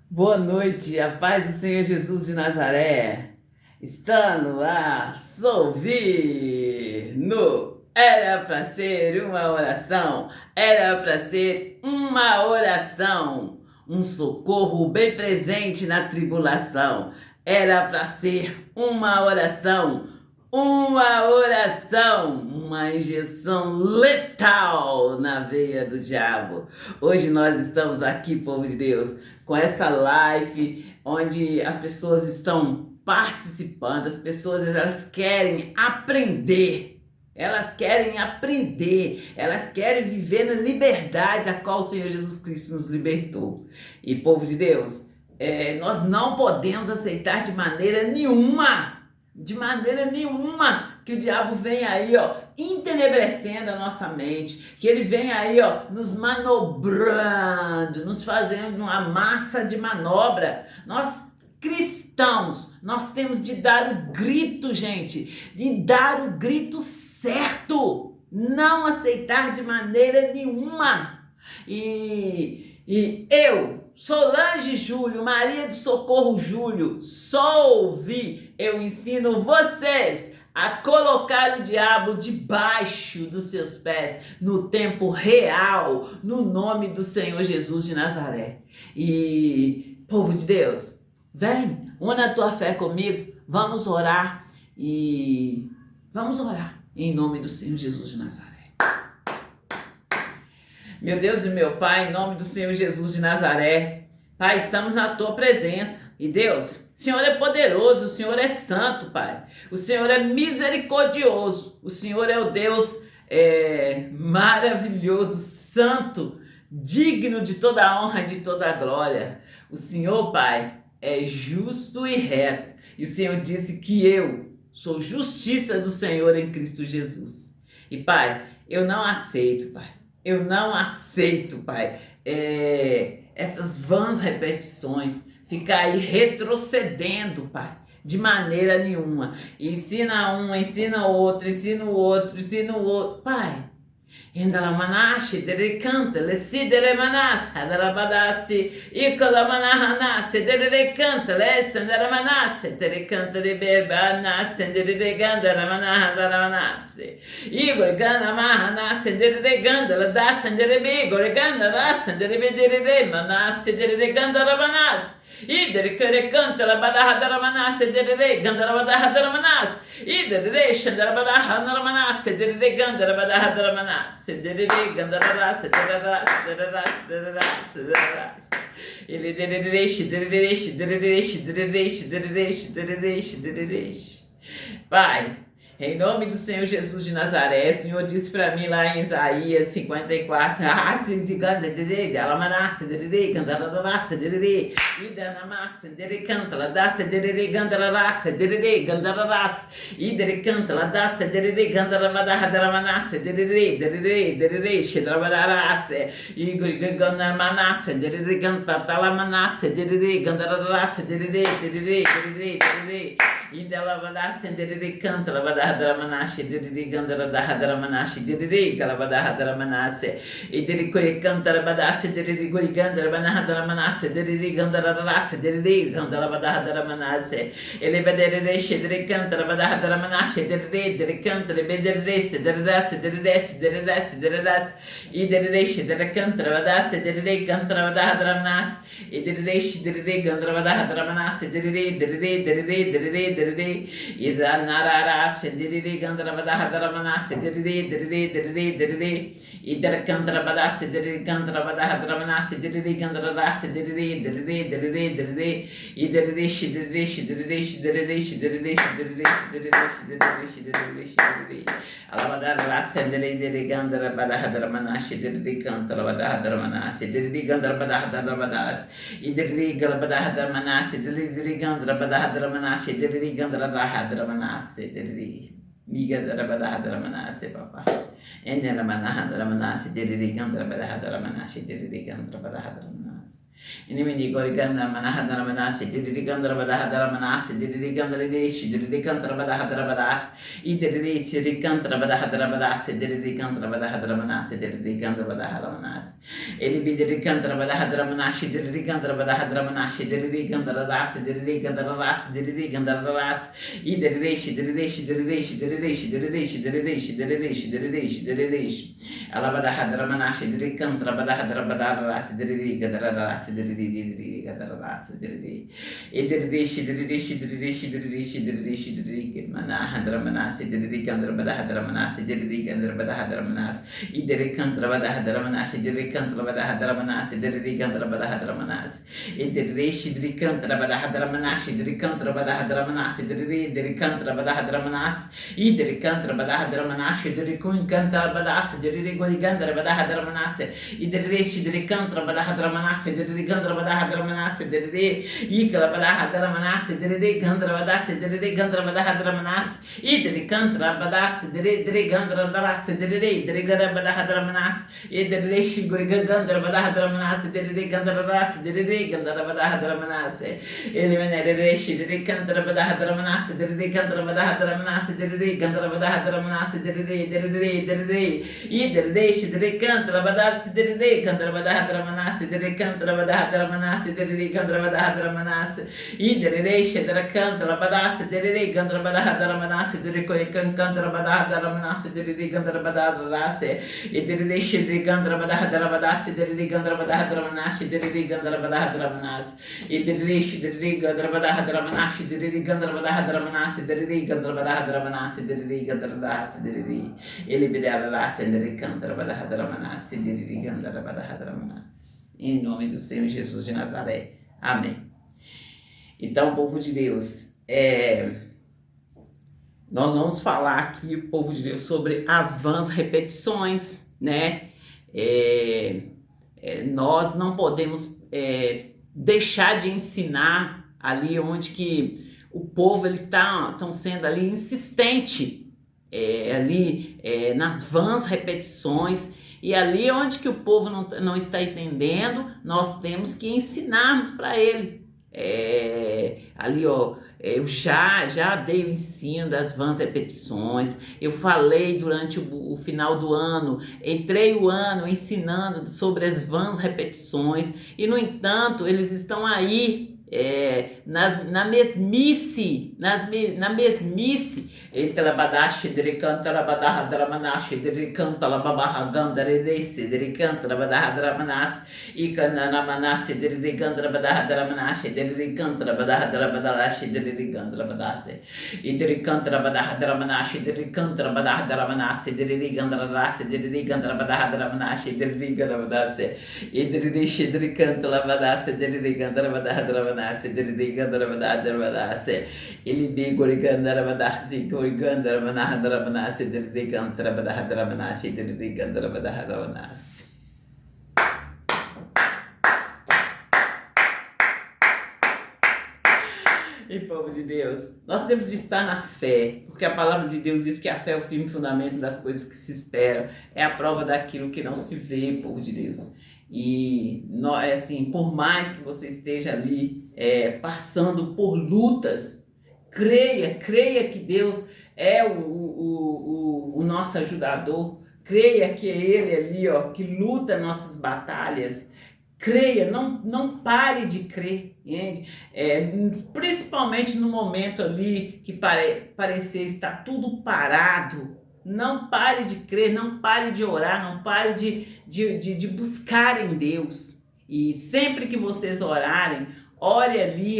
Boa noite, a paz do Senhor Jesus de Nazaré. Está no ar, no Era para ser uma oração, era para ser uma oração, um socorro bem presente na tribulação. Era para ser uma oração, uma injeção letal na veia do diabo. Hoje nós estamos aqui, povo de Deus, com essa live onde as pessoas estão participando, as pessoas elas querem aprender. Elas querem viver na liberdade a qual o Senhor Jesus Cristo nos libertou. E povo de Deus, nós não podemos aceitar de maneira nenhuma, que o diabo vem aí, ó, entenebrecendo a nossa mente, que ele vem aí, ó, nos manobrando, nos fazendo uma massa de manobra. Nós cristãos, nós temos de dar o grito, gente, de dar o grito certo, não aceitar de maneira nenhuma. E eu, Solange Júlio, Maria do Socorro Júlio, só ouvi, eu ensino vocês a colocar o diabo debaixo dos seus pés, no tempo real, no nome do Senhor Jesus de Nazaré. E, povo de Deus, vem, une a tua fé comigo, vamos orar em nome do Senhor Jesus de Nazaré. Meu Deus e meu Pai, em nome do Senhor Jesus de Nazaré, Pai, estamos na Tua presença. E Deus, o Senhor é poderoso, o Senhor é santo, Pai. O Senhor é misericordioso, o Senhor é o Deus maravilhoso, santo, digno de toda a honra e de toda a glória. O Senhor, Pai, é justo e reto. E o Senhor disse que eu sou justiça do Senhor em Cristo Jesus. E Pai, eu não aceito, Pai. Eu não aceito, Pai, essas vãs repetições, ficar aí retrocedendo, Pai, de maneira nenhuma. Ensina um, ensina o outro, ensina o outro, ensina o outro. Pai, Endalamanashi, Derecanta, Lecidere Manassa, Darabadassi, Icolamanahanasse, Derecanta, Lessandaramanasse, Derecanta de Bebanasse, Dereganda, Ramanahandaramanasse, Igor Gana Mahanasse, Dereganda, Ladassa, Derebigor, Ganda, Rassa, Derebedere, Manasse, Dereganda, Rabanasse. Idere kere canta la badaha daramanasse dere gandara badaha daramanas. Idere shandara badaha daramanasse dere gandara badaha daramanasse dere gandara rasse dere rasse. Ele dere. Pai, em nome do Senhor Jesus de Nazaré, o Senhor disse para mim lá em Isaías 54, Dramanashi, Diri Gandara Dramanashi, Diri Galabadaha Dramanasse, Idiri Cantara Badassi, Diri Gandara Banaha Diri Gandara Rasse, Diri Gandalabadaha Dramanasse, Elebedere Shedri Cantara Badaha Dramanashi, Diri Cantara Bederese, Deredas, Idere Dere Cantara Badassi, Diri Cantara Badaha Dramanas, Idiri Gandara Badaha Dramanasse, Diri, Idanarara, Diri Gandravadaha Dramanasse, Diri, Idara Cantrabadasse, Diri Gandravadaha Dramanasse, Diri Gandrarasse, Diri, Alabadarasse, Diri Gandrabadaha Dramanasse, Diri Cantrabadaha Dramanasse, Diri Gandrabadaha Dramadas, Idiri Galabadaha Dramanasse, Diri Gandrabadaha Dramanasse, Diri Gandraraha Dramanasse, Diri. Miga Darabadaha Dramanasse, Papa. Enela Manaha Dramanasse, Diri Gandrabadaha Dramanasse, Diri Gandrabadaha Dramanas. inimini goriganda manahadara manasi diriganda rabadahadara manasi diriganda redeshi diriganda rabadahadara badas idirich diriganda rabadahadara badas diriganda rabadahadara manasi diriganda rabadahadara manasi ele bidiriganda rabadahadara manasi diriganda rabadahadara manasi diriganda radas diriganda radas diriganda radas idirich dirich dirich dirich dirich dirich dirich dirich dirich alabadahadara manasi diriganda rabadahadara badas diriganda radas diriganda Gandravadahadramanase derede Ikalabadahadramanase derede Gandravadase derede Gandravadahadramanase Idri Gandravadase derede Gandravadase derede Gandravadahadramanase Idri Shiguriga Gandravadahadramanase derede Gandravadase derede Gandravadahadramanase Elimenereshi derede Gandravadahadramanase derede Gandravadahadramanase derede Gandravadahadramanase derede derede Idri derede Gandravadase derede Gandravadahadramanase derede Gandravadahadramanase derede Gandravadahadramanase Idrereshe Drakandravadase derede Gandravadahadramanase derede Gandravadahadramanase derede Gandravadahadramanase Idrereshe Gandravadahadramanase derede Gandravadahadramanase derede Gandravadahadramanase Idrereshe derede Gandravadahadramanase derede Gandravadahadramanase derede Gandravadahadramanase derede Gandravadahadramanase derede ele bidarase derede Gandravadahadramanase derede Gandravadahadramanase. Em nome do Senhor Jesus de Nazaré. Amém. Então, povo de Deus, nós vamos falar aqui, povo de Deus, sobre as vãs repetições, né? Nós não podemos deixar de ensinar ali onde que o povo eles estão sendo ali insistente nas vãs repetições. E ali onde que o povo não está entendendo, nós temos que ensinarmos para ele. Eu já dei o ensino das vãs repetições, eu falei durante o final do ano, entrei o ano ensinando sobre as vãs repetições, e no entanto eles estão aí na mesmice, Entalabadashi Diricanta Labadaha Dramanashi Diricanta Lababaha Gandaredese Diricanta Labadaha Dramanas Ikananamanasi Dirigandra Badaha Dramanashi Diricanta Labadaha Dramadashi Dirigandra Badase Idiricanta Badaha Dramanashi Diricanta Badaha Dramanasi Dirigandra Rasi Dirigandra Badaha Dramanashi Dirigandra Badase Idirishi Diricanta Labadase Dirigandra Badaha Dramanasi Dirigandra Badaha Dramanase Ilibi Gorigandra Badasi Gorigandra Manahadra Manasi Dirigandra Badahadra Manasi Dirigandra Badahadra Manasi. E povo de Deus, nós temos de estar na fé, porque a palavra de Deus diz que a fé é o firme fundamento das coisas que se esperam, é a prova daquilo que não se vê, povo de Deus. E assim, por mais que você esteja ali passando por lutas, creia que Deus é o nosso ajudador, creia que é Ele ali, que luta nossas batalhas. Creia, não pare de crer, entende? Principalmente no momento ali que parecer estar tudo parado, não pare de crer, não pare de orar, não pare de buscar em Deus. E sempre que vocês orarem, ore ali,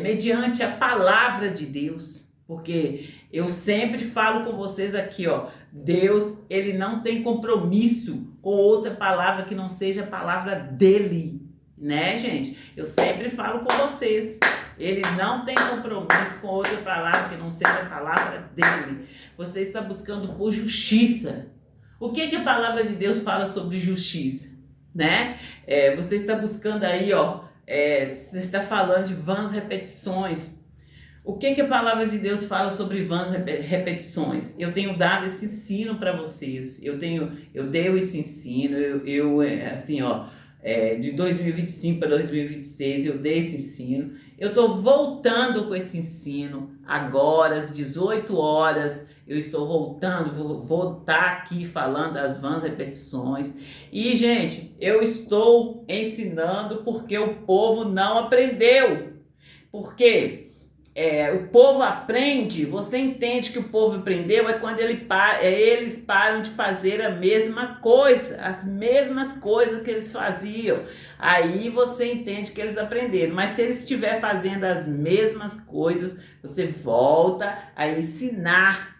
mediante a palavra de Deus, porque eu sempre falo com vocês aqui, Deus, ele não tem compromisso com outra palavra que não seja a palavra dele, né, gente? Eu sempre falo com vocês, ele não tem compromisso com outra palavra que não seja a palavra dele. Você está buscando por justiça. O que a palavra de Deus fala sobre justiça, né? Você está buscando aí, você está falando de vãs repetições. O que a palavra de Deus fala sobre vãs repetições? Eu tenho dado esse ensino para vocês. Eu dei esse ensino. de 2025 para 2026 eu dei esse ensino. Eu estou voltando com esse ensino agora, às 18 horas. Eu estou voltando, vou estar aqui falando das vãs repetições. E, gente, eu estou ensinando porque o povo não aprendeu. Porque o povo aprende, você entende que o povo aprendeu é quando eles param de fazer a mesma coisa, as mesmas coisas que eles faziam. Aí você entende que eles aprenderam. Mas se eles estiver fazendo as mesmas coisas, você volta a ensinar.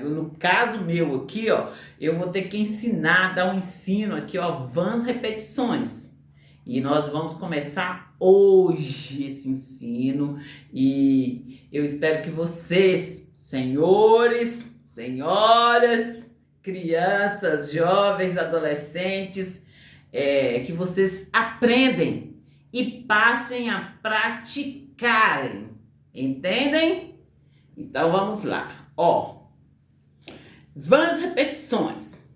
No caso meu aqui, ó, eu vou ter que ensinar, dar um ensino aqui, ó, vãs repetições. E nós vamos começar hoje esse ensino e eu espero que vocês, senhores, senhoras, crianças, jovens, adolescentes, que vocês aprendem e passem a praticarem, entendem? Então vamos lá, ó, vãs repetições.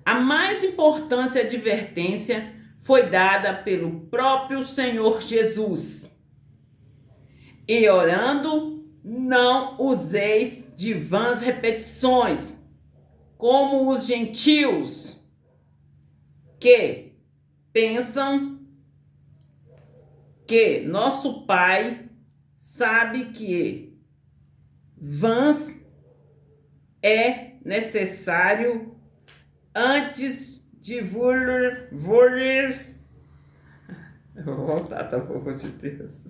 A mais importante advertência foi dada pelo próprio Senhor Jesus. E orando, não useis de vãs repetições, como os gentios, que pensam que nosso Pai sabe que vãs é necessário antes de eu vou voltar, tá bom, de Deus.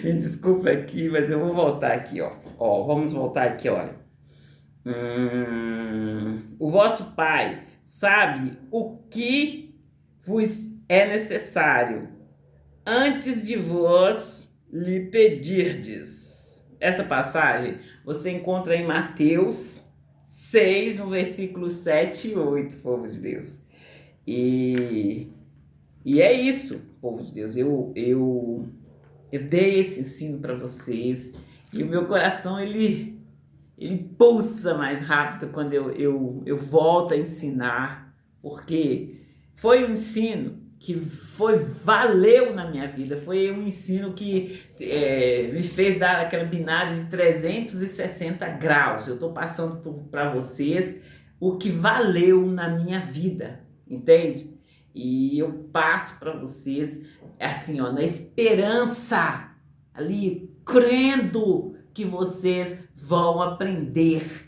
Me desculpa aqui, mas eu vou voltar aqui, ó. Ó, vamos voltar aqui, olha. O vosso Pai sabe o que vos é necessário antes de vos lhe pedirdes. Essa passagem você encontra em Mateus 6, no versículo 7 e 8, povo de Deus. E é isso, povo de Deus. Eu dei esse ensino para vocês e o meu coração, ele pulsa mais rápido quando eu volto a ensinar, porque foi um ensino que valeu na minha vida, foi um ensino que me fez dar aquela binagem de 360 graus. Eu estou passando para vocês o que valeu na minha vida, entende? E eu passo para vocês assim, ó, na esperança, ali, crendo que vocês vão aprenderem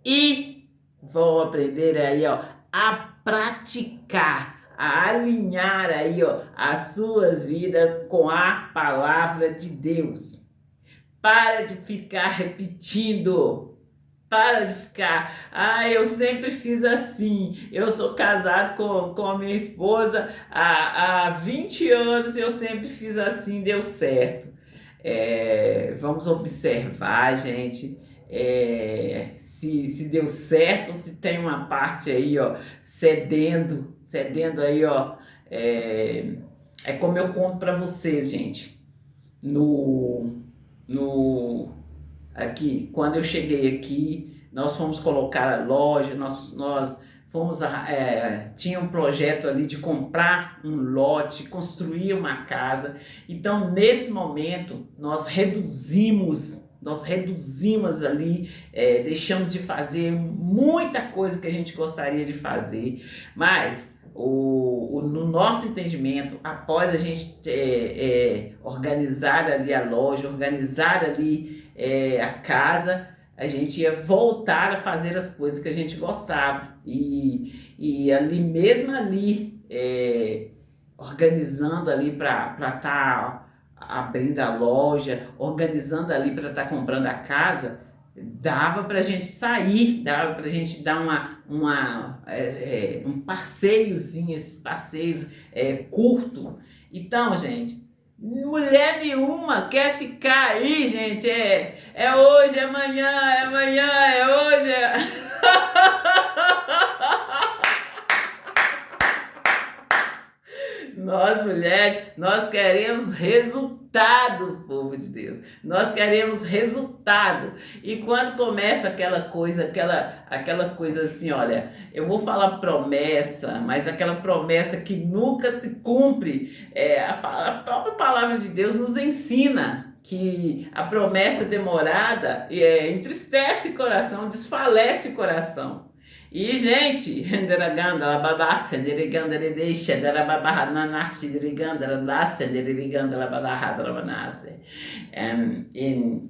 e vão aprender aí, ó, a praticar, a alinhar aí, ó, as suas vidas com a palavra de Deus. Para de ficar repetindo. Para de ficar, eu sempre fiz assim, eu sou casado com a minha esposa há 20 anos, eu sempre fiz assim, deu certo. Vamos observar, gente, se deu certo, se tem uma parte aí, ó, cedendo aí, ó, é como eu conto para vocês, gente, aqui, quando eu cheguei aqui, nós fomos colocar a loja, nós fomos, tinha um projeto ali de comprar um lote, construir uma casa. Então, nesse momento, nós reduzimos ali, deixamos de fazer muita coisa que a gente gostaria de fazer, mas no nosso entendimento, após a gente organizar ali a loja, organizar ali a casa, a gente ia voltar a fazer as coisas que a gente gostava. E ali mesmo ali, organizando ali para estar abrindo a loja, organizando ali para estar comprando a casa, dava para a gente sair, dava para a gente dar um passeiozinho, esses passeios curto. Então, gente, mulher nenhuma quer ficar aí, gente, é hoje, é amanhã, é hoje. Nós mulheres, nós queremos resultado, povo de Deus. Nós queremos resultado. E quando começa aquela coisa assim, olha, eu vou falar promessa, mas aquela promessa que nunca se cumpre, a própria palavra de Deus nos ensina que a promessa demorada entristece o coração, desfalece o coração. E, gente,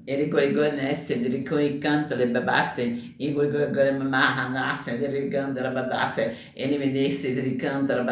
ele goigonesse, ele canta, ele babasse, e goigonamahanase, ele ganda, ele me desse, ele canta, ele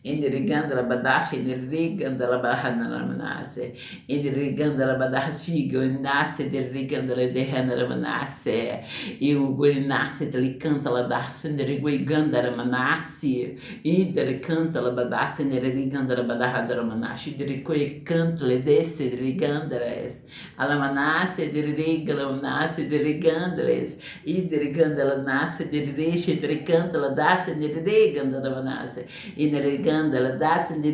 Indiriganda badashi diriganda la bahana manase indiriganda la badashi gonase diriganda la dehana manase e o guinase dele canta la das indiriganda la manase indiriganda la badashi diriganda la badahadra manase dirigoi canta le desse diriganda res ala manase diriganda la manase diriganda res indiriganda la nase dirigisce diriganda la das diriganda la manase indiriganda ela dá-se de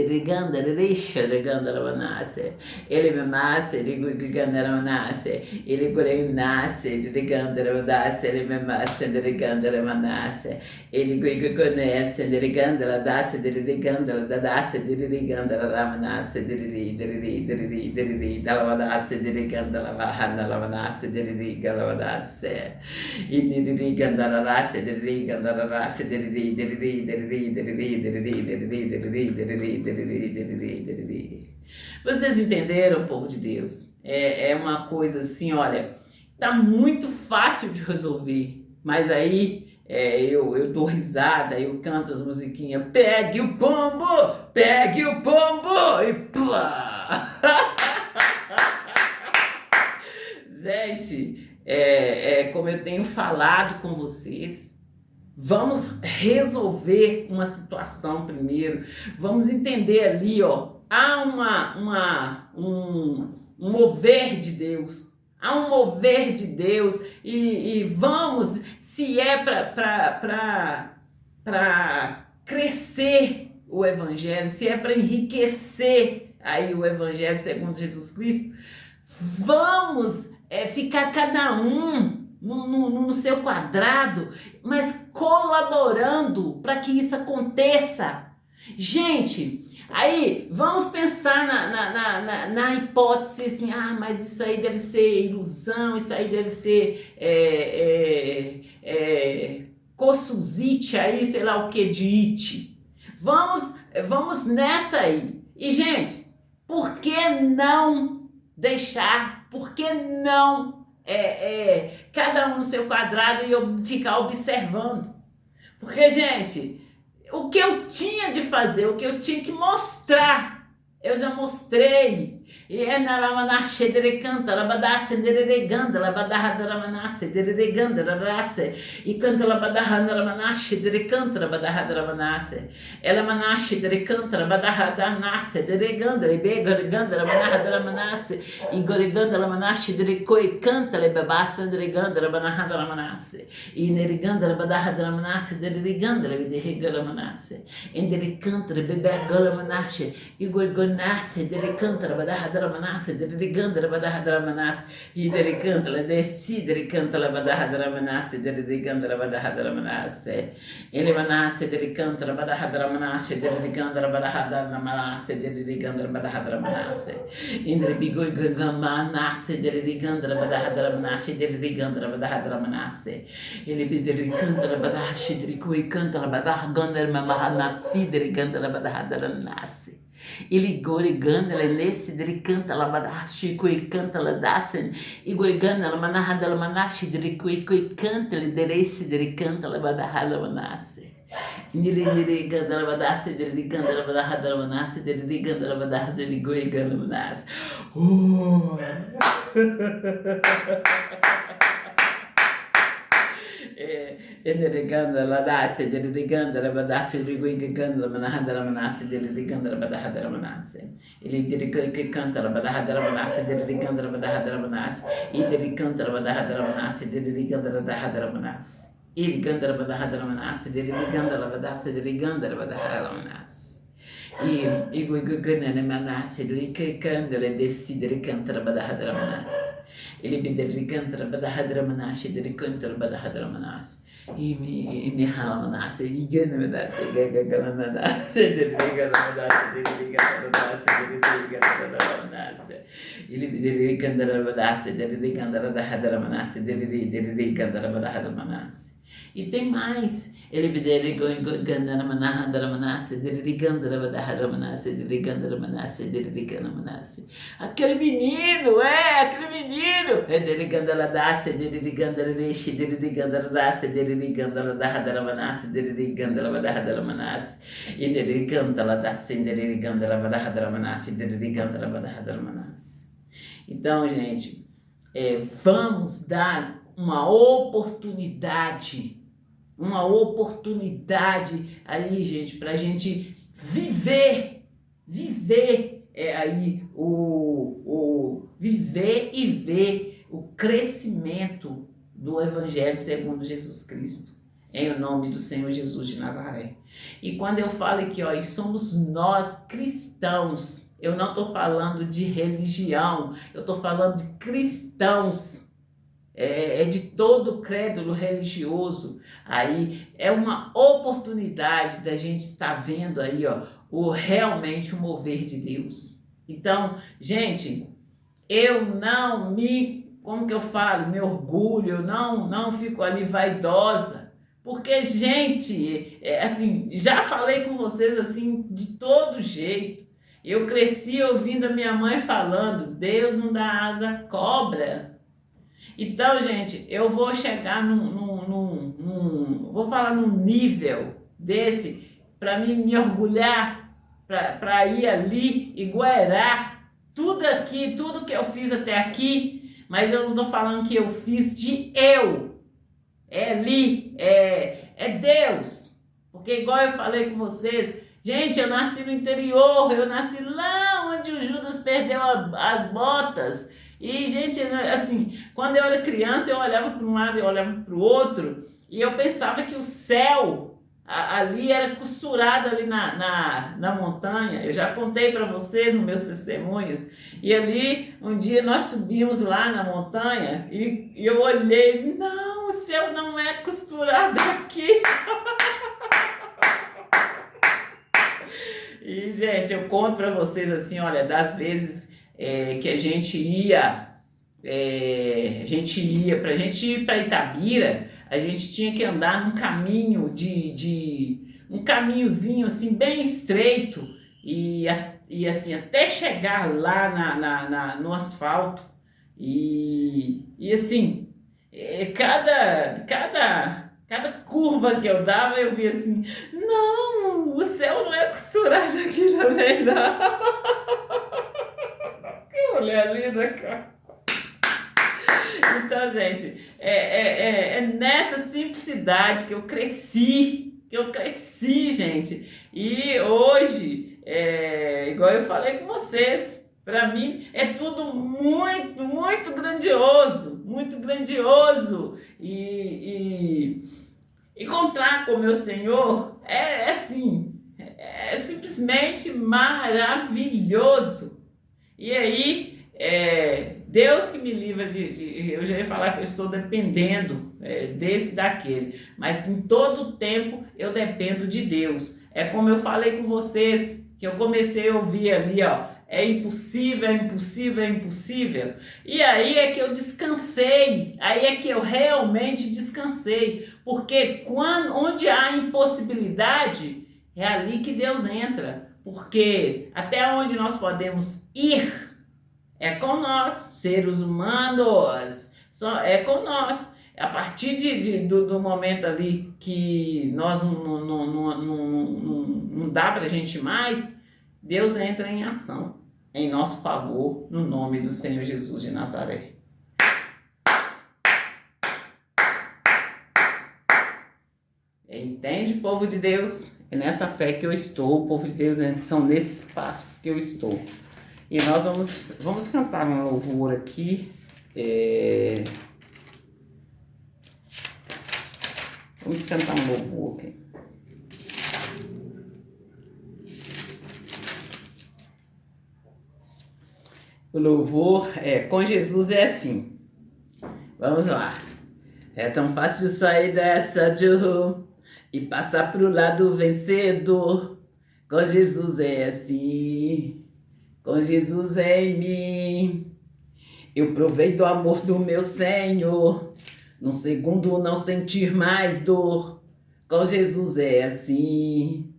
reganda, reisha, reganda, ela nasce. Ele me nasce, ele ganda, ela nasce. Ele gure nasce, ele reganda, ela nasce. Ele me nasce, ele reganda, ela nasce. Ele conhece, ele reganda, ela nasce, ele reganda, ela nasce, ele reganda, ela nasce, ela nasce, ele reganda, ela bahana, ela nasce, ele riga, ela nasce. Ele reganda, ela nasce, ele reganda, ela nasce, ele Vocês entenderam, povo de Deus? É uma coisa assim, olha, tá muito fácil de resolver, mas aí eu dou risada, eu canto as musiquinhas, pegue o pombo e plá! Gente, como eu tenho falado com vocês, vamos resolver uma situação primeiro. Vamos entender ali, ó, há um mover de Deus. Há um mover de Deus e vamos, se é para crescer o Evangelho, se é para enriquecer aí o Evangelho segundo Jesus Cristo, vamos ficar cada um no seu quadrado, mas colaborando para que isso aconteça. Gente, aí vamos pensar na hipótese assim, mas isso aí deve ser ilusão, isso aí deve ser cossuzite aí, sei lá o que de it. Vamos nessa aí. E, gente, por que não deixar? Por que não cada um no seu quadrado e eu ficar observando? Porque, gente, o que eu tinha de fazer, o que eu tinha que mostrar, eu já mostrei. E na ramanache derecanta, labadasse dereganda, labadaha ramanasse dereganda, rabrasse, e canta labadaha ramanache derecanta, labadaha ramanasse, ela manache derecanta, labadaha danasse, dereganda, libega reganda, labadaha ramanasse, e goreganda lamanache derecoi canta, lebabasta dereganda, labadaha ramanasse, e neriganda labadaha ramanasse, dereganda, lebedega ramanasse, e derecanta, lebebega lamanache, e goigonasse, derecanta, labadaha Manasse, deriganda la badaha manasse, e dericanta la desci, dericanta la badaha manasse, deriganda la badaha manasse, ele manasse, dericanta la badaha manasse, deriganda la badaha manasse, deriganda la badaha manasse, indre bigoi gamanasse, deriganda la badaha manasse, deriganda la badaha manasse, ele dericanta la badaha, dericoi canta la badaha ganda mamahana, deriganda la badaha manasse. Ele goriganda, ele nesse, ele canta la badashi, coi canta la dasen, e goigana la manahada la manashi, ele coi canta, ele derece, ele canta la badahada la manasse. Nire ganda la badasse, ele ganda la badahada la manasse, ele ganda la badahada, ele goigana la manasse. Enereganda la dasse, deleganda la badasse, riguiganda la manahada la manasse, deleganda la badahada la manasse. Ele que canta la badahada la manasse, deleganda la badahada la manasse, e ele canta la badahada la manasse, deleganda la badahada la manasse. Ele canta la badahada la manasse, deleganda la badasse, deleganda la badahada la manasse. e ganana manase ele que candele decidere cantara badahadra manas. Ele bedere cantara badahadra manas, ele cantara badahadra manas. E me rala manas, e gana manas, e gaga manas, ele gana manas, ele gana manas, ele gana manas. Ele bedere cantara badahadra, ele cantara badahadra manas, ele cantara badahadra manas. E tem mais. Ele bedere gandara manahadra manase, dele gandara badahadra manase, dele gandara manase, dele gandara manase. Aquele menino, aquele menino. É dele gandara dace, dele gandara deixe, dele gandara dace, dele gandara dahadra manase, dele gandara badahadra manase. E dele gandara dace, dele gandara badahadra manase, dele gandara badahadra manase. Então, gente, vamos dar uma oportunidade aí, gente, para a gente viver viver e ver o crescimento do Evangelho segundo Jesus Cristo, em o nome do Senhor Jesus de Nazaré. E quando eu falo aqui, ó, e somos nós cristãos, eu não estou falando de religião, eu estou falando de cristãos. É de todo crédulo religioso. Aí é uma oportunidade da gente estar vendo aí, ó, realmente o mover de Deus. Então, gente, eu não como que eu falo, me orgulho, eu não fico ali vaidosa, porque, gente, assim, já falei com vocês assim, de todo jeito. Eu cresci ouvindo a minha mãe falando, Deus não dá asa à cobra. Então, gente, eu vou chegar vou falar num nível desse para mim me orgulhar, para ir ali e guaiar tudo aqui, tudo que eu fiz até aqui, mas eu não estou falando que eu fiz de eu, é Deus, porque igual eu falei com vocês, gente, eu nasci no interior, eu nasci lá onde o Judas perdeu as botas. E, gente, assim, quando eu era criança, eu olhava para um lado e olhava para o outro, e eu pensava que o céu ali era costurado ali na montanha. Eu já contei para vocês nos meus testemunhos. E ali, um dia nós subimos lá na montanha e eu olhei, não, o céu não é costurado aqui. E, gente, eu conto para vocês assim, olha, das vezes que a gente ia pra gente ir para Itabira, a gente tinha que andar num caminho um caminhozinho assim bem estreito e assim até chegar lá no asfalto e assim cada curva que eu dava eu via assim, não, o céu não é costurado aqui também não. Que mulher linda, cara. Então, gente, é nessa simplicidade que eu cresci, gente. E hoje, igual eu falei com vocês, para mim é tudo muito, muito grandioso, muito grandioso. E encontrar com o meu Senhor assim, é simplesmente maravilhoso. E aí, Deus que me livra eu já ia falar que eu estou dependendo desse daquele, mas em todo tempo eu dependo de Deus. É como eu falei com vocês, que eu comecei a ouvir ali, ó, é impossível, é impossível, é impossível. E aí é que eu descansei, aí é que eu realmente descansei, porque onde há impossibilidade, é ali que Deus entra, porque até onde nós podemos ir, é com nós, seres humanos, é com nós. A partir do momento ali que nós não dá para a gente mais, Deus entra em ação, em nosso favor, no nome do Senhor Jesus de Nazaré. Entende, povo de Deus? É nessa fé que eu estou, povo de Deus, são nesses passos que eu estou. E nós vamos cantar um louvor aqui. Vamos cantar um louvor aqui. O louvor com Jesus é assim. Vamos lá. É tão fácil sair dessa dor e passar pro lado vencedor. Com Jesus é assim. Com Jesus é em mim. Eu provei do amor do meu Senhor. Num segundo não sentir mais dor. Com Jesus é assim.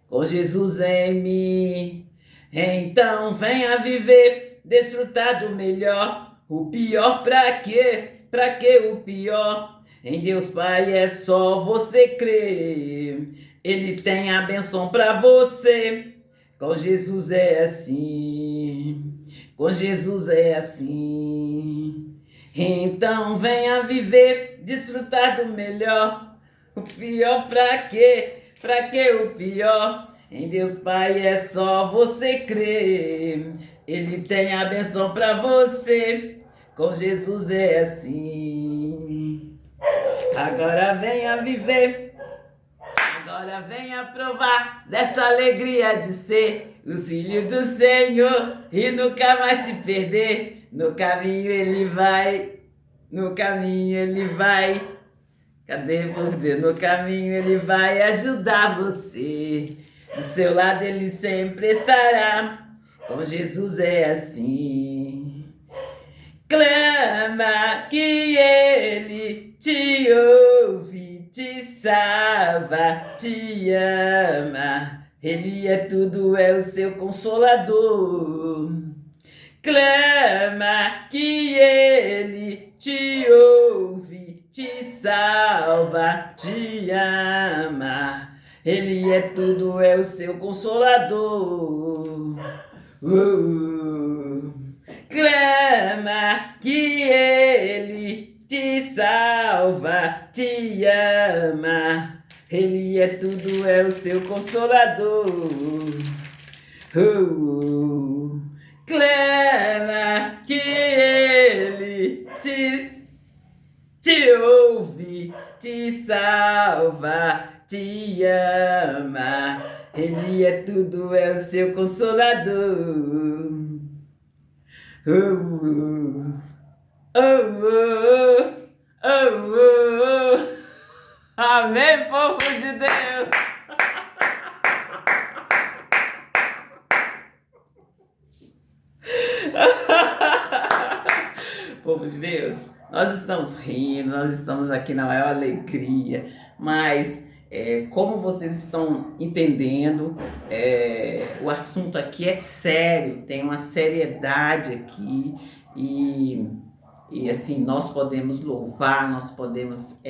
Com Jesus é em mim. Então venha viver, desfrutar do melhor. O pior pra quê? Pra que o pior? Em Deus Pai é só você crer. Ele tem a bênção pra você. Com Jesus é assim. Com Jesus é assim. Então venha viver, desfrutar do melhor. O pior pra quê? Pra que o pior? Em Deus Pai é só você crer. Ele tem a benção pra você. Com Jesus é assim. Agora venha viver. Agora venha provar dessa alegria de ser o filho do Senhor e nunca mais se perder. No caminho ele vai. No caminho ele vai. Cadê você? No caminho ele vai ajudar você. Do seu lado ele sempre estará. Com Jesus é assim. Clama que ele te ouve, te salva, te ama. Ele é tudo, é o seu consolador. Clama que ele te ouve, te salva, te ama. Ele é tudo, é o seu consolador. Clama que ele te salva, te ama. Ele é tudo, é o seu consolador. Clama que ele te ouve, te salva, te ama. Ele é tudo, é o seu consolador. Oh, oh, oh, oh, oh, oh. Amém, povo de Deus. Povo de Deus, nós estamos rindo, nós estamos aqui na maior alegria, mas como vocês estão entendendo, o assunto aqui é sério, tem uma seriedade aqui e assim, nós podemos louvar, nós podemos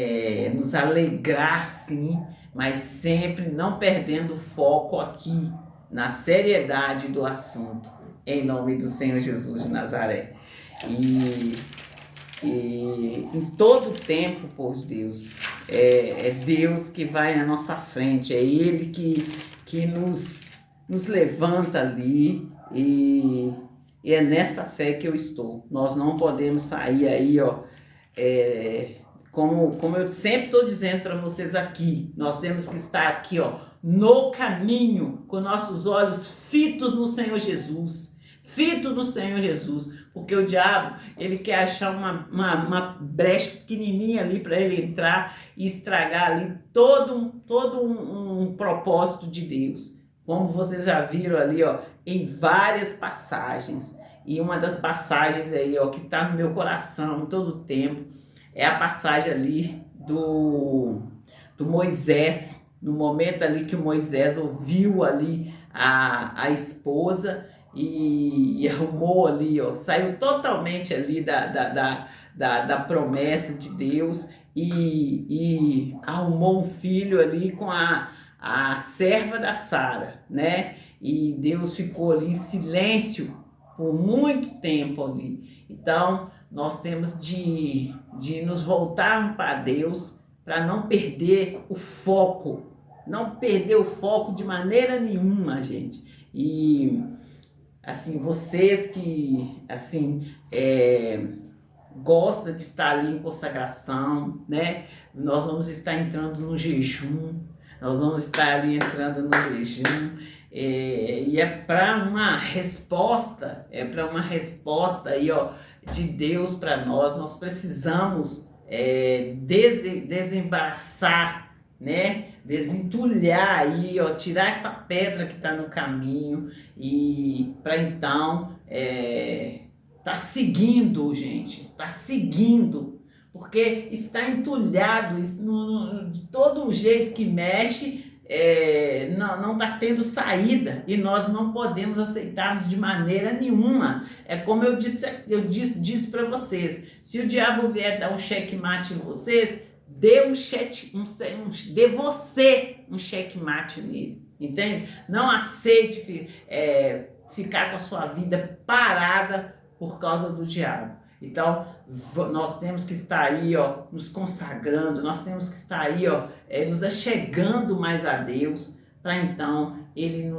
nos alegrar sim, mas sempre não perdendo foco aqui na seriedade do assunto, em nome do Senhor Jesus de Nazaré. E em todo tempo, por Deus, é Deus que vai à nossa frente, é Ele que nos levanta ali e é nessa fé que eu estou. Nós não podemos sair aí, como eu sempre estou dizendo para vocês aqui, nós temos que estar aqui, no caminho, com nossos olhos fitos no Senhor Jesus. Fito no Senhor Jesus, porque o diabo, ele quer achar uma brecha pequenininha ali para ele entrar e estragar ali todo um propósito de Deus. Como vocês já viram ali, em várias passagens. E uma das passagens aí, que está no meu coração em todo o tempo, é a passagem ali do Moisés, no momento ali que o Moisés ouviu ali a esposa e arrumou ali, saiu totalmente ali da promessa de Deus e arrumou um filho ali com a serva da Sara, né? E Deus ficou ali em silêncio por muito tempo ali. Então, nós temos de nos voltar para Deus para não perder o foco. Não perder o foco de maneira nenhuma, gente. E, assim, vocês que, assim, gostam de estar ali em consagração, né? Nós vamos estar entrando no jejum. Nós vamos estar ali entrando no jejum. E é para uma resposta aí, ó, de Deus para nós. Nós precisamos desembaraçar, né? Desentulhar aí, ó, tirar essa pedra que está no caminho e para então tá seguindo, gente, está seguindo, porque está entulhado de todo jeito que mexe. Não está tendo saída e nós não podemos aceitarmos de maneira nenhuma. É como eu disse para vocês: se o diabo vier dar um checkmate em vocês, dê você um checkmate nele, entende? Não aceite ficar com a sua vida parada por causa do diabo. Então, nós temos que estar aí, ó, nos consagrando, nós temos que estar aí, ó, nos achegando mais a Deus, para então Ele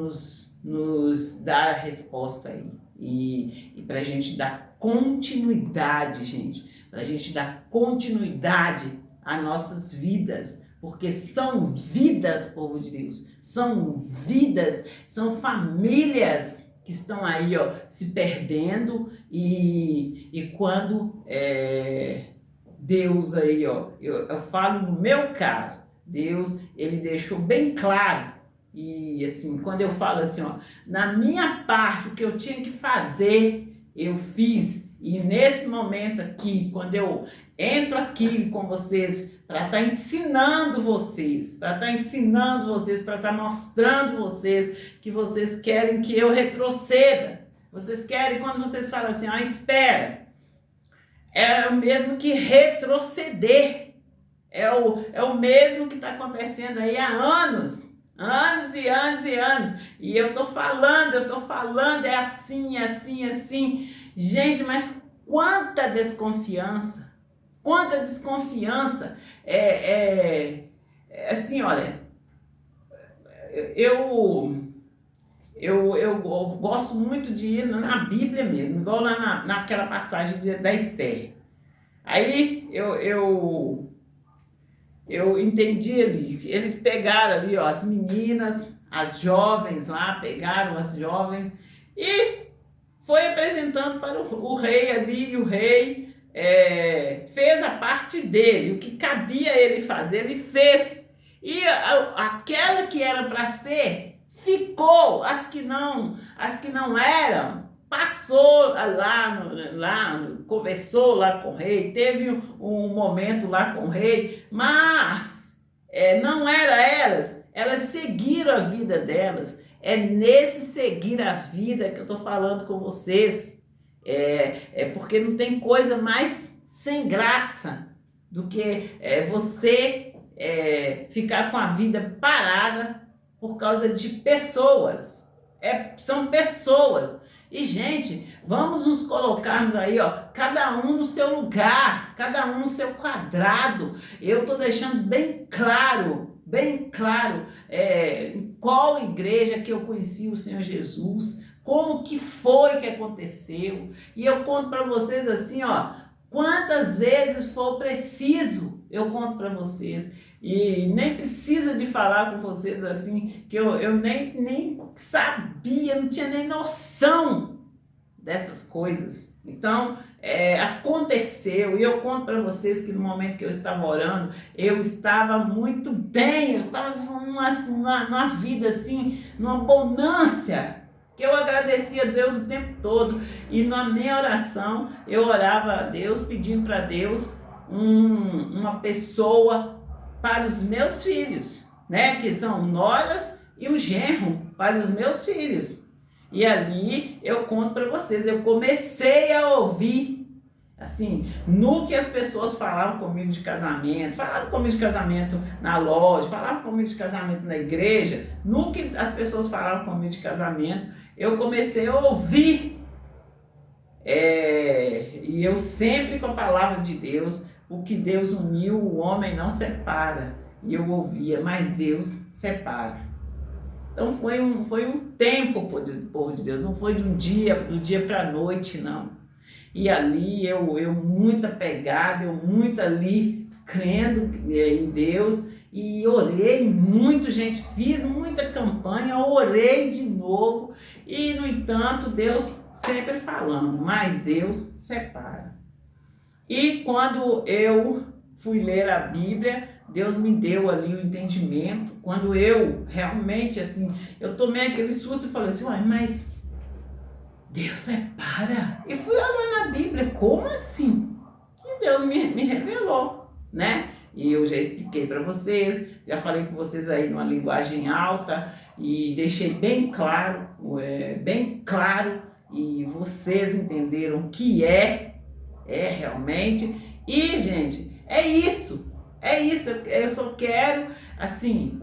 nos dar a resposta aí. E para a gente dar continuidade, gente, para a gente dar continuidade às nossas vidas, porque são vidas, povo de Deus, são vidas, são famílias que estão aí, ó, se perdendo e quando Deus aí, ó, eu falo no meu caso, Deus, ele deixou bem claro, e assim, quando eu falo assim, ó, na minha parte, o que eu tinha que fazer, eu fiz, e nesse momento aqui, quando eu entro aqui com vocês, para estar ensinando vocês, para estar mostrando vocês que vocês querem que eu retroceda. Vocês querem, quando vocês falam assim, espera, é o mesmo que retroceder. É o mesmo que está acontecendo aí há anos e anos e anos. E eu tô falando, é assim. Gente, mas quanta desconfiança. Assim, olha, eu gosto muito de ir na Bíblia mesmo, igual lá naquela passagem da Esther. Aí eu entendi ali, eles pegaram ali, ó, as meninas, as jovens lá, pegaram as jovens e foi apresentando para o rei ali, e o rei fez a parte dele, o que cabia ele fazer, ele fez. E aquela que era para ser, ficou. As que não eram, passou lá, conversou lá com o rei, teve um momento lá com o rei, mas não era elas seguiram a vida delas. É nesse seguir a vida que eu estou falando com vocês. Porque não tem coisa mais sem graça do que você ficar com a vida parada por causa de pessoas. São pessoas. E, gente, vamos nos colocarmos aí, ó, cada um no seu lugar, cada um no seu quadrado. Eu estou deixando bem claro, em qual igreja que eu conheci o Senhor Jesus, como que foi que aconteceu. E eu conto para vocês assim, ó, quantas vezes for preciso, eu conto para vocês. E nem precisa de falar com vocês assim, que eu nem sabia, não tinha nem noção dessas coisas. Então, aconteceu, e eu conto para vocês que no momento que eu estava orando, eu estava muito bem, eu estava numa vida assim, numa bonância, que eu agradecia a Deus o tempo todo, e na minha oração, eu orava a Deus, pedindo para Deus uma pessoa para os meus filhos, né, que são noras e um genro para os meus filhos. E ali eu conto para vocês, eu comecei a ouvir, assim, no que as pessoas falavam comigo de casamento, falavam comigo de casamento na loja, falavam comigo de casamento na igreja, no que as pessoas falavam comigo de casamento, eu comecei a ouvir, e eu sempre com a palavra de Deus, o que Deus uniu, o homem não separa, e eu ouvia, mas Deus separa. Então foi um tempo, povo de Deus, não foi do dia para a noite, não. E ali eu muito apegado, eu muito ali crendo em Deus, e orei muito, gente, fiz muita campanha, orei de novo e, no entanto, Deus sempre falando, mas Deus separa. E quando eu fui ler a Bíblia, Deus me deu ali o entendimento, quando eu realmente, assim, eu tomei aquele susto e falei assim, uai, mas Deus separa? E fui olhar na Bíblia, como assim? E Deus me revelou, né? E eu já expliquei para vocês, já falei com vocês aí numa linguagem alta e deixei bem claro, e vocês entenderam o que é realmente. E, gente, é isso, eu só quero, assim,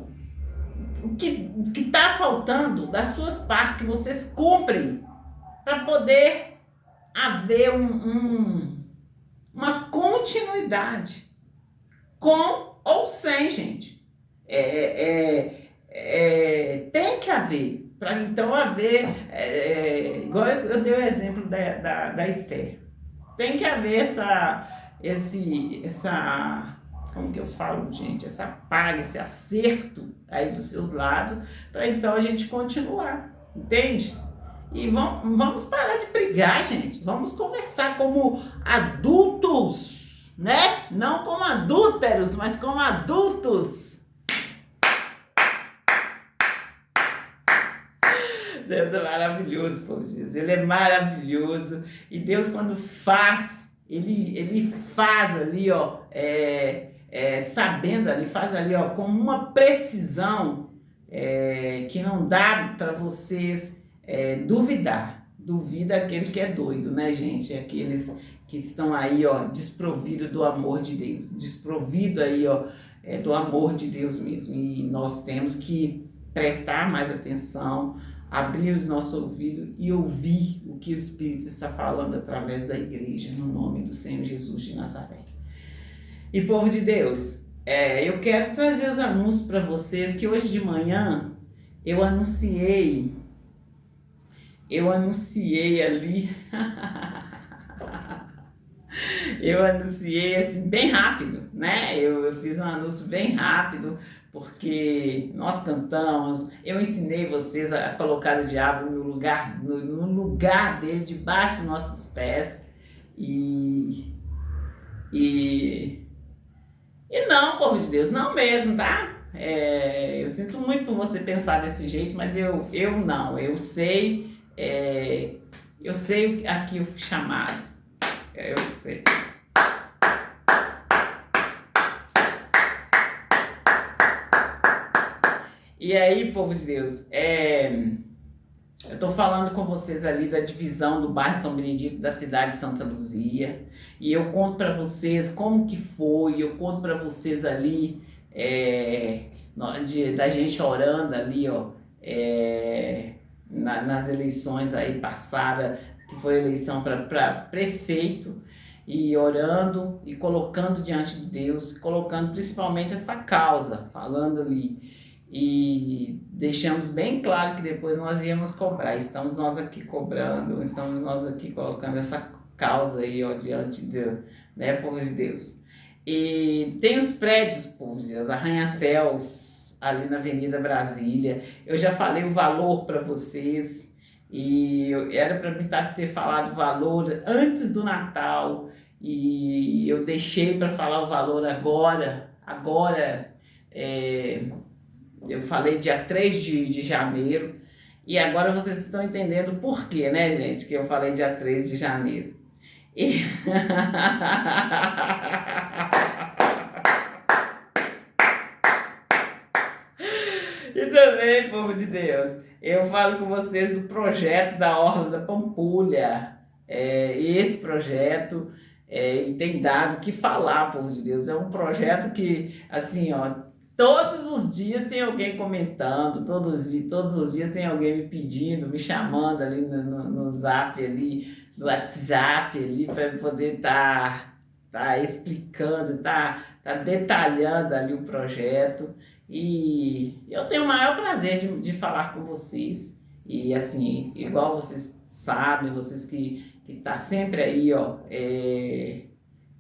o que tá faltando das suas partes, que vocês cumprem, para poder haver uma continuidade, com ou sem, gente. Tem que haver, para então haver, igual eu dei o exemplo da Esther, tem que haver essa, como que eu falo, gente, essa paga, esse acerto aí dos seus lados, para então a gente continuar, entende? E vamos parar de brigar, gente. Vamos conversar como adultos, né? Não como adúlteros, mas como adultos. Deus é maravilhoso, povo de Deus. Ele é maravilhoso. E Deus, quando faz, ele faz ali, ó, sabendo ali, faz ali, ó, com uma precisão que não dá para vocês duvidar. Duvida aquele que é doido, né, gente? Aqueles que estão aí, ó, desprovidos do amor de Deus, desprovido aí, ó, do amor de Deus mesmo. E nós temos que prestar mais atenção, abrir os nossos ouvidos e ouvir o que o Espírito está falando através da igreja, no nome do Senhor Jesus de Nazaré. E povo de Deus, eu quero trazer os anúncios para vocês, que hoje de manhã eu anunciei ali, eu anunciei assim bem rápido, né? Eu fiz um anúncio bem rápido, porque nós cantamos, eu ensinei vocês a colocar o diabo no lugar dele, debaixo dos nossos pés, e não, povo de Deus, não mesmo, tá? Eu sinto muito por você pensar desse jeito, mas eu não, eu sei aqui o chamado, eu sei. E aí, povo de Deus, eu tô falando com vocês ali da divisão do bairro São Benedito da cidade de Santa Luzia, e eu conto para vocês como que foi, eu conto para vocês ali da gente orando ali, ó, nas eleições aí passadas, que foi a eleição para prefeito, e orando e colocando diante de Deus, colocando principalmente essa causa, falando ali. E deixamos bem claro que depois nós íamos cobrar. Estamos nós aqui cobrando, estamos nós aqui colocando essa causa aí, ó, diante de, né, povo de Deus. E tem os prédios, povo de Deus, arranha-céus ali na Avenida Brasília. Eu já falei o valor para vocês, e era para mim ter falado o valor antes do Natal, e eu deixei para falar o valor agora. Eu falei dia 3 de janeiro, e agora vocês estão entendendo por quê, né, gente, que eu falei dia 3 de janeiro. E também, povo de Deus, eu falo com vocês do projeto da Orla da Pampulha. Esse projeto, ele tem dado o que falar, povo de Deus. É um projeto que, assim, ó, todos os dias tem alguém comentando, todos os dias tem alguém me pedindo, me chamando ali no Zap, ali, no WhatsApp, ali, para poder tá explicando, tá detalhando ali o projeto. E eu tenho o maior prazer de falar com vocês. E assim, igual vocês sabem, vocês que tá sempre aí, ó,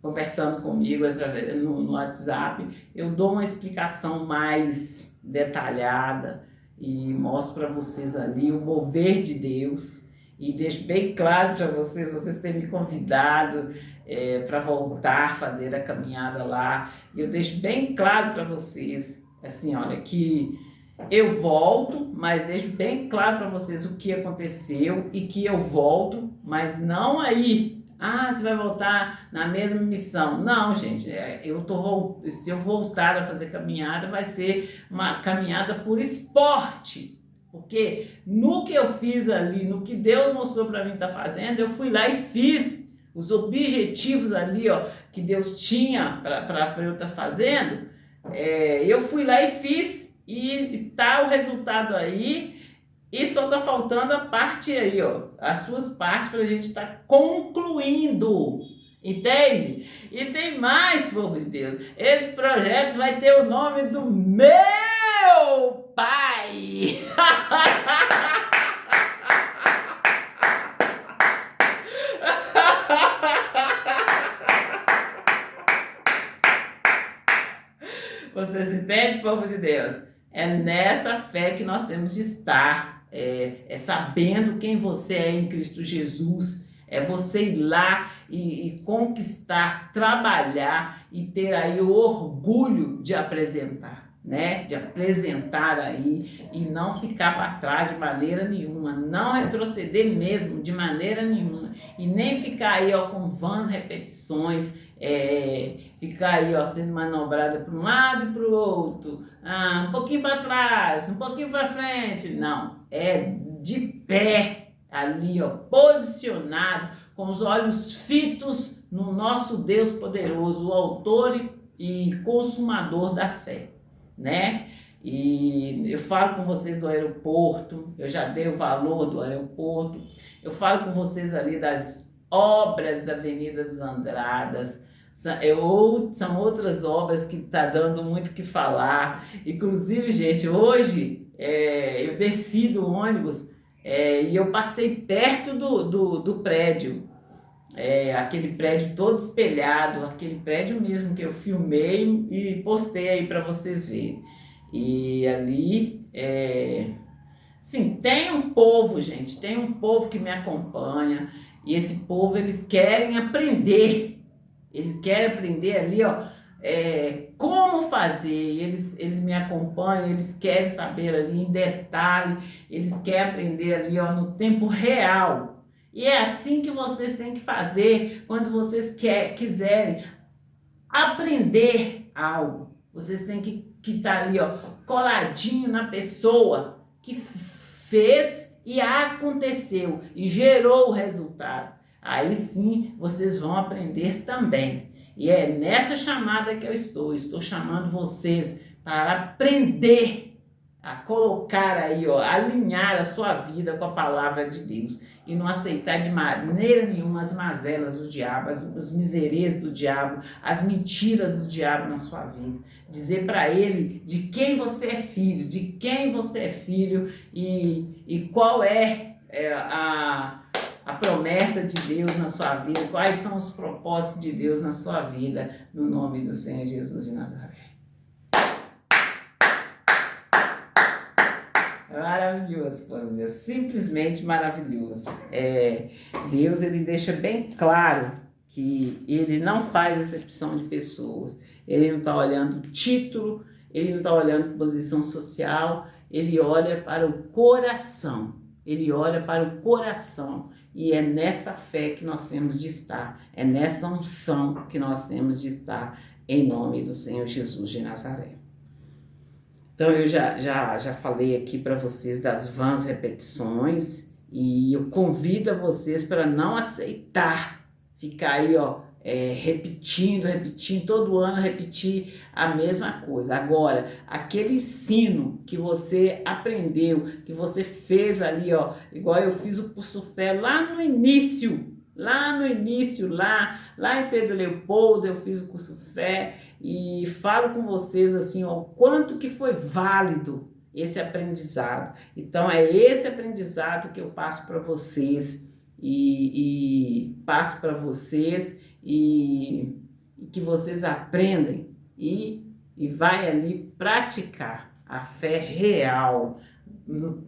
conversando comigo através no WhatsApp, eu dou uma explicação mais detalhada e mostro para vocês ali o mover de Deus e deixo bem claro para vocês, vocês têm me convidado para voltar a fazer a caminhada lá, e eu deixo bem claro para vocês, assim, olha, que eu volto, mas deixo bem claro para vocês o que aconteceu e que eu volto, mas não aí. Ah, você vai voltar na mesma missão. Não, gente, se eu voltar a fazer caminhada, vai ser uma caminhada por esporte. Porque no que eu fiz ali, no que Deus mostrou para mim estar fazendo, eu fui lá e fiz os objetivos ali, ó, que Deus tinha para eu estar fazendo. Eu fui lá e fiz. E tá o resultado aí, e só tá faltando a parte aí, ó, as suas partes pra gente estar concluindo, entende? E tem mais, povo de Deus, esse projeto vai ter o nome do meu pai. Vocês entendem, povo de Deus? É nessa fé que nós temos de estar, sabendo quem você é em Cristo Jesus, é você ir lá e conquistar, trabalhar e ter aí o orgulho de apresentar, né? De apresentar aí e não ficar para trás de maneira nenhuma, não retroceder mesmo de maneira nenhuma e nem ficar aí, ó, com vãs repetições, ficar aí, ó, sendo manobrada para um lado e para o outro, um pouquinho para trás, um pouquinho para frente. Não, é de pé ali, ó, posicionado, com os olhos fitos no nosso Deus poderoso, o autor e consumador da fé, né? E eu falo com vocês do aeroporto, eu já dei o valor do aeroporto, eu falo com vocês ali das obras da Avenida dos Andradas. São outras obras que tá dando muito o que falar. Inclusive, gente, hoje eu desci do ônibus e eu passei perto do prédio, aquele prédio todo espelhado, aquele prédio mesmo que eu filmei e postei aí para vocês verem. E ali, sim, tem um povo, gente, tem um povo que me acompanha, e esse povo, eles querem aprender. Eles querem aprender ali, ó, como fazer. Eles me acompanham, eles querem saber ali em detalhe, eles querem aprender ali, ó, no tempo real. E é assim que vocês têm que fazer quando vocês quiserem aprender algo. Vocês têm que estar ali, ó, coladinho na pessoa que fez e aconteceu e gerou o resultado. Aí sim vocês vão aprender também. E é nessa chamada que eu estou chamando vocês para aprender a colocar aí, ó, alinhar a sua vida com a palavra de Deus e não aceitar de maneira nenhuma as mazelas do diabo, os miserês do diabo, as mentiras do diabo na sua vida. Dizer para ele de quem você é filho, e qual é a promessa de Deus na sua vida, quais são os propósitos de Deus na sua vida, no nome do Senhor Jesus de Nazaré. Maravilhoso, povo de Deus, simplesmente maravilhoso. Deus, ele deixa bem claro que ele não faz acepção de pessoas, ele não está olhando título, ele não está olhando posição social, ele olha para o coração, e é nessa fé que nós temos de estar, é nessa unção que nós temos de estar, em nome do Senhor Jesus de Nazaré. Então eu já falei aqui para vocês das vãs repetições, e eu convido a vocês para não aceitar ficar aí, ó, repetindo, todo ano repetir a mesma coisa. Agora, aquele ensino que você aprendeu, que você fez ali, ó, igual eu fiz o curso fé lá no início, lá em Pedro Leopoldo, eu fiz o curso fé, e falo com vocês assim, ó, o quanto que foi válido esse aprendizado. Então é esse aprendizado que eu passo para vocês, e e que vocês aprendem e vai ali praticar a fé real,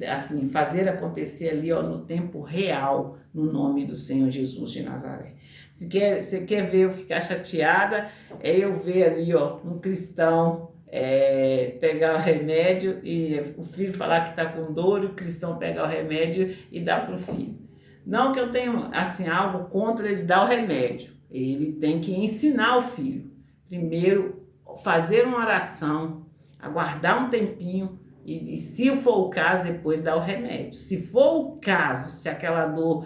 assim, fazer acontecer ali, ó, no tempo real, no nome do Senhor Jesus de Nazaré. Você quer ver eu ficar chateada, é eu ver ali, ó, um cristão pegar o remédio e o filho falar que está com dor e o cristão pegar o remédio e dar para o filho. Não que eu tenha, assim, algo contra ele dar o remédio, ele tem que ensinar o filho. Primeiro, fazer uma oração, aguardar um tempinho e se for o caso, depois dar o remédio. Se for o caso, se aquela dor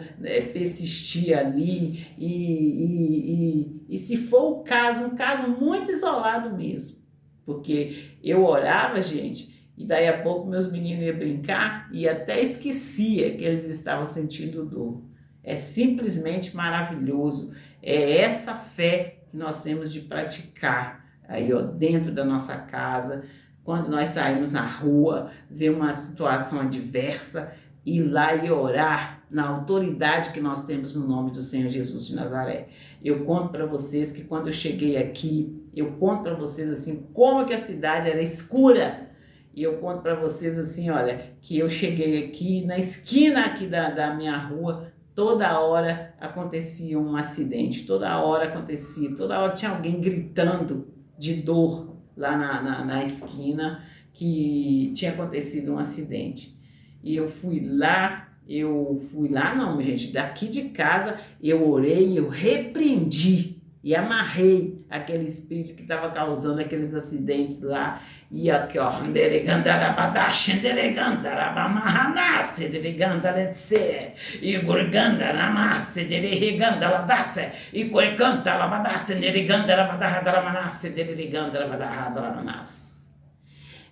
persistir ali e se for o caso, um caso muito isolado mesmo, porque eu orava, gente, e daí a pouco meus meninos iam brincar e até esquecia que eles estavam sentindo dor. É simplesmente maravilhoso. É essa fé que nós temos de praticar aí, ó, dentro da nossa casa, quando nós saímos na rua, ver uma situação adversa, ir lá e orar na autoridade que nós temos no nome do Senhor Jesus de Nazaré. Eu conto para vocês que quando eu cheguei aqui, eu conto para vocês assim, como que a cidade era escura. E eu conto para vocês assim, olha, que eu cheguei aqui, na esquina aqui da minha rua, toda hora acontecia um acidente, toda hora acontecia, toda hora tinha alguém gritando de dor lá na esquina, que tinha acontecido um acidente. E eu fui lá não, gente, daqui de casa eu orei, eu repreendi e amarrei aquele espírito que estava causando aqueles acidentes lá. E aqui, ó,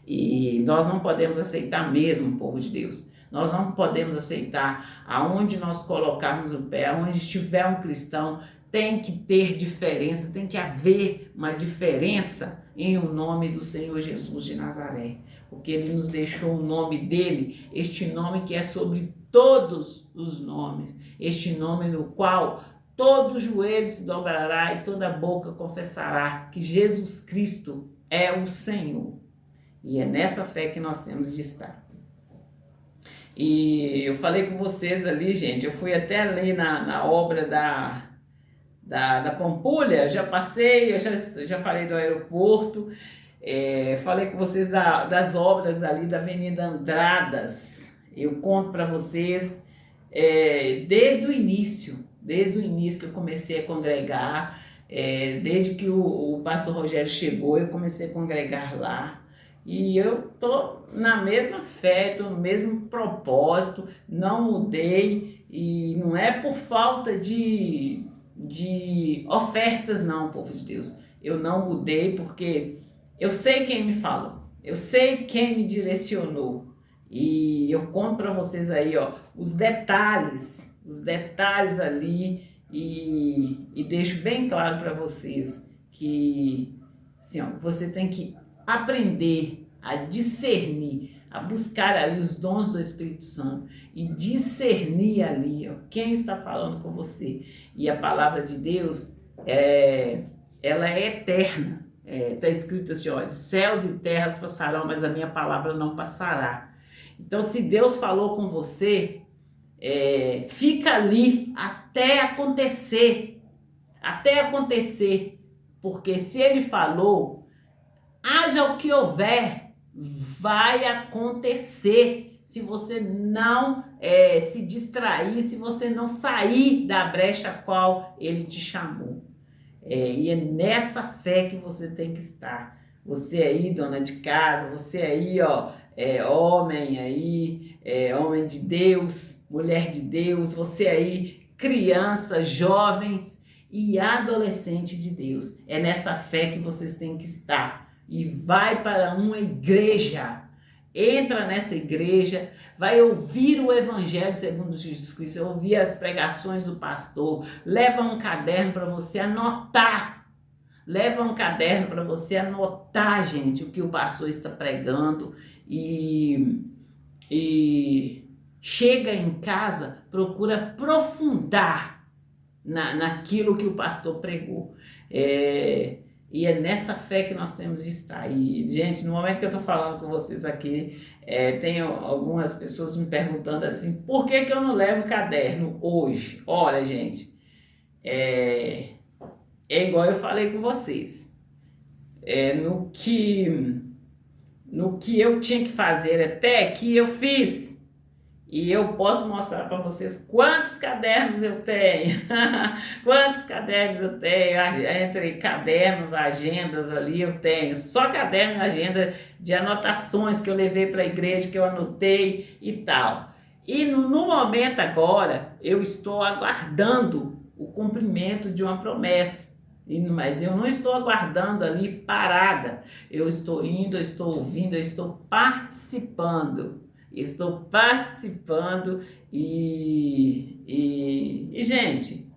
e nós não podemos aceitar mesmo, povo de Deus. Nós não podemos aceitar aonde nós colocarmos o pé, aonde estiver um cristão, tem que ter diferença, tem que haver uma diferença em o nome do Senhor Jesus de Nazaré, porque Ele nos deixou o nome dEle, este nome que é sobre todos os nomes, este nome no qual todo joelho se dobrará e toda boca confessará que Jesus Cristo é o Senhor. E é nessa fé que nós temos de estar. E eu falei com vocês ali, gente, eu fui até ali na obra da Pampulha, já passei, eu já falei do aeroporto, falei com vocês das obras ali da Avenida Andradas. Eu conto para vocês desde o início que eu comecei a congregar, desde que o pastor Rogério chegou, eu comecei a congregar lá. E eu tô na mesma fé, tô no mesmo propósito, não mudei, e não é por falta de ofertas não, povo de Deus. Eu não mudei porque eu sei quem me falou, eu sei quem me direcionou. E eu conto para vocês aí, ó, os detalhes ali, e deixo bem claro para vocês que assim, ó, você tem que aprender a discernir, a buscar ali os dons do Espírito Santo e discernir ali, ó, quem está falando com você. E a palavra de Deus, ela é eterna. Está escrito assim, olha, céus e terras passarão, mas a minha palavra não passará. Então, se Deus falou com você, fica ali até acontecer, porque se Ele falou, haja o que houver, vai acontecer. Se você não se distrair, se você não sair da brecha a qual Ele te chamou. E é nessa fé que você tem que estar. Você aí, dona de casa, você aí, ó, homem aí, homem de Deus, mulher de Deus, você aí, criança, jovens e adolescente de Deus. É nessa fé que vocês têm que estar. E vai para uma igreja, entra nessa igreja, vai ouvir o Evangelho segundo Jesus Cristo, ouvir as pregações do pastor, leva um caderno para você anotar, gente, o que o pastor está pregando, e chega em casa, procura aprofundar naquilo que o pastor pregou. E é nessa fé que nós temos de estar. E, gente, no momento que eu estou falando com vocês aqui, tem algumas pessoas me perguntando assim, por que eu não levo caderno hoje? Olha, gente, é igual eu falei com vocês. No que eu tinha que fazer até aqui, eu fiz. E eu posso mostrar para vocês quantos cadernos eu tenho. Quantos cadernos eu tenho. Entre cadernos, agendas ali eu tenho. Só caderno e agenda de anotações que eu levei para a igreja, que eu anotei e tal. E no momento agora, eu estou aguardando o cumprimento de uma promessa. Mas eu não estou aguardando ali parada. Eu estou indo, eu estou ouvindo, eu estou participando. Estou participando gente,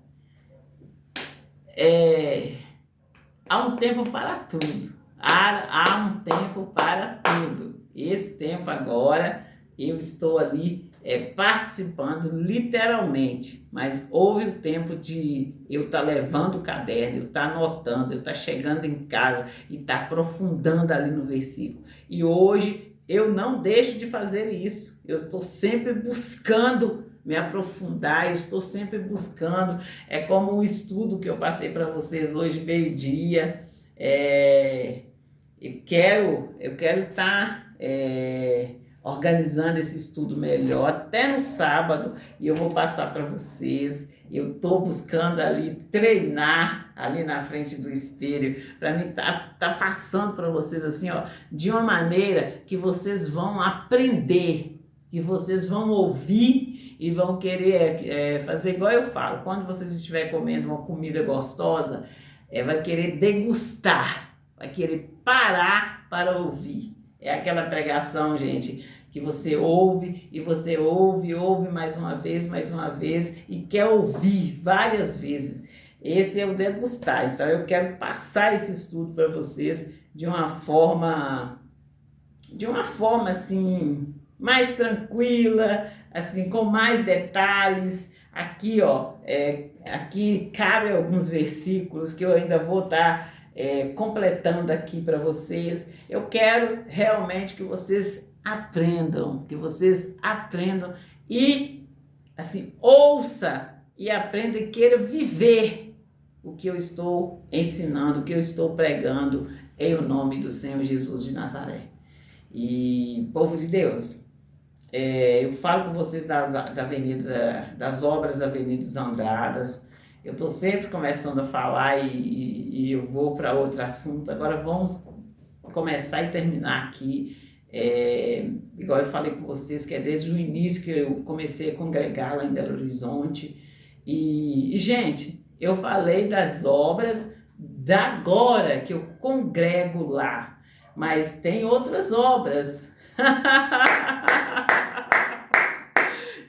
há um tempo para tudo. Há um tempo para tudo. Esse tempo agora eu estou ali participando literalmente, mas houve o tempo de eu estar levando o caderno, eu estar anotando, eu estar chegando em casa e estar aprofundando ali no versículo. E hoje eu não deixo de fazer isso. Eu estou sempre buscando me aprofundar, eu estou sempre buscando. É como um estudo que eu passei para vocês hoje, meio-dia. Eu quero estar organizando esse estudo melhor até no sábado, e eu vou passar para vocês. Eu estou buscando ali treinar ali na frente do espelho, para mim tá passando para vocês assim, ó, de uma maneira que vocês vão aprender, que vocês vão ouvir e vão querer fazer igual eu falo. Quando vocês estiverem comendo uma comida gostosa, vai querer degustar, vai querer parar para ouvir. É aquela pregação, gente, que você ouve e você ouve mais uma vez e quer ouvir várias vezes. Esse é o degustar. Então eu quero passar esse estudo para vocês de uma forma assim mais tranquila, assim com mais detalhes. Aqui, ó, aqui cabe alguns versículos que eu ainda vou estar completando aqui para vocês. Eu quero realmente que vocês aprendam e assim ouça e aprenda e queira viver o que eu estou ensinando, o que eu estou pregando em o nome do Senhor Jesus de Nazaré. E povo de Deus, eu falo com vocês das obras da Avenida Andradas. Eu estou sempre começando a falar e eu vou para outro assunto. Agora vamos começar e terminar aqui. Igual eu falei com vocês, que é desde o início que eu comecei a congregar lá em Belo Horizonte. E gente, eu falei das obras da agora que eu congrego lá, mas tem outras obras.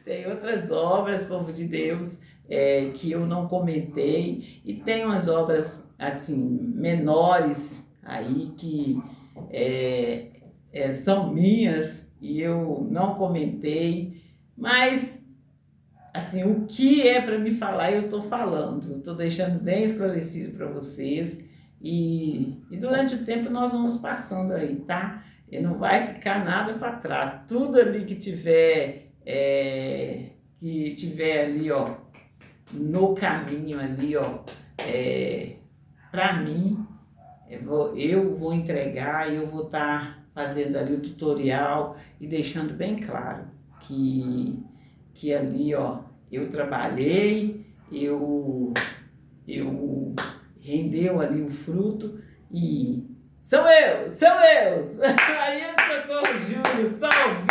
Tem outras obras, povo de Deus, que eu não comentei, e tem umas obras assim menores aí que são minhas e eu não comentei, mas assim, o que é para me falar eu estou falando, estou deixando bem esclarecido para vocês, e durante o tempo nós vamos passando aí, tá? E não vai ficar nada para trás, tudo ali que tiver ali, ó, no caminho ali, ó, para mim, eu vou entregar e eu vou estar fazendo ali o tutorial e deixando bem claro que ali, ó, eu trabalhei, eu rendeu ali o fruto e são eu! Maria do Socorro Júlio, salve!